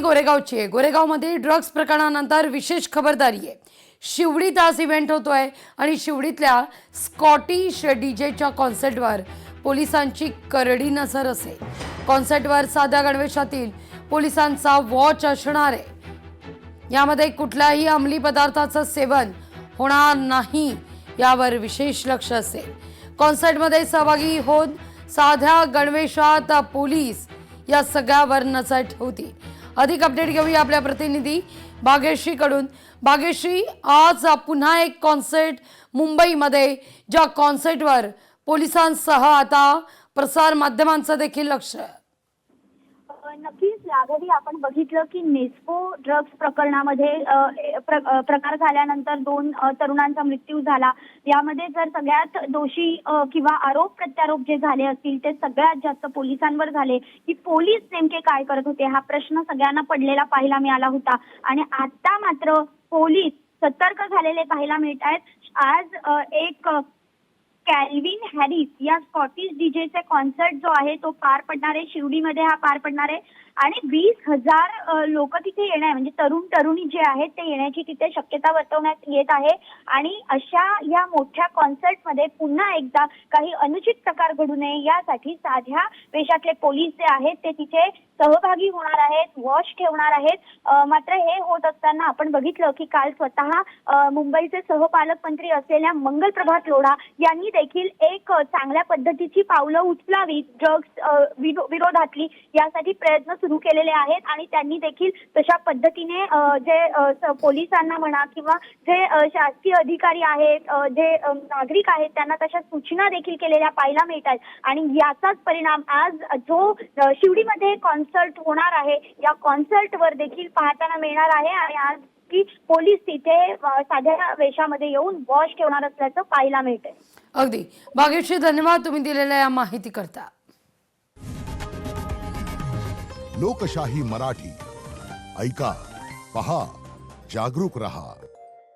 गोरेगावची आहे। गोरेगावमध्ये ड्रग्ज प्रकरणानंतर विशेष खबरदारी आहे। शिवडीत आज इव्हेंट होतोय आणि शिवडीतल्या स्कॉटिश डीजेच्या कॉन्सर्टवर पोलिसांची करडी नजर असेल। कॉन्सर्टवर साध्या गणवेशातील पोलिसांचा वॉच असणार आहे। यामध्ये कुठल्याही अंमली पदार्थाचं सेवन होणार नाही यावर विशेष लक्ष असेल। कॉन्सर्टमध्ये सहभागी होऊन साध्या गणवेशात पोलीस या सगळ्यावर नजर ठेवतील। अधिक अपडेट घेऊया आपल्या प्रतिनिधी भाग्यश्री कडून। भाग्यश्री, आज पुन्हा एक कॉन्सर्ट मुंबईमध्ये, ज्या कॉन्सर्टवर पोलिसांसह आता प्रसार माध्यमांचं देखील लक्ष आहे। नक्कीच याआधी आपण बघितलं की नेस्को ड्रग्ज प्रकरणामध्ये प्रकार झाल्यानंतर 2 तरुणांचा मृत्यू झाला। यामध्ये जर सगळ्यात दोषी किंवा आरोप प्रत्यारोप जे झाले असतील ते सगळ्यात जास्त पोलिसांवर झाले की पोलीस नेमके काय करत होते हा प्रश्न सगळ्यांना पडलेला पाहायला मिळाला होता। आणि आता मात्र पोलीस सतर्क झालेले पाहायला मिळत आहेत। आज एक कॅल्विन हॅरिस या स्कॉटिश डीजेचे कॉन्सर्ट जो आहे तो पार पडणार आहे, शिवडीमध्ये हा पार पडणार आहे। आणि 20,000 लोक तिथे येणार, म्हणजे तरुण तरुणी जे आहेत ते येण्याची तिथे शक्यता वर्तवण्यात येत आहे। आणि अशा या मोठ्या कॉन्सर्टमध्ये पुन्हा एकदा काही अनुचित प्रकार घडू नये यासाठी साध्या वेशातले पोलीस जे आहेत ते तिथे सहभागी होणार आहेत, वॉच ठेवणार आहेत। मात्र हे होत असताना आपण बघितलं की काल स्वतः मुंबईचे सहपालकमंत्री असलेल्या मंगलप्रभात लोढा यांनी देखील एक चांगल्या पद्धतीची पावलं उचलावी ड्रग्ज विरोधातली, यासाठी प्रयत्न सुरू केलेले आहेत। आणि त्यांनी देखील तशा पद्धतीने जे पोलिसांना म्हणा किंवा जे शासकीय अधिकारी आहेत, जे नागरिक आहेत त्यांना तशा सूचना देखील केलेल्या पाहायला मिळतात। आणि याचाच परिणाम आज जो शिवडीमध्ये कॉन्सर्ट होणार आहे या कॉन्सर्टवर देखील पाहताना मिळणार आहे। आणि आज की पोलीस तिथे साध्या वेशामध्ये येऊन वॉच ठेवणार असल्याचं पाहायला मिळतंय। अगदी भाग्यश्री, धन्यवाद तुम्ही दिलेल्या या माहिती करता। लोकशाही मराठी ऐका, पहा, जागरूक रहा।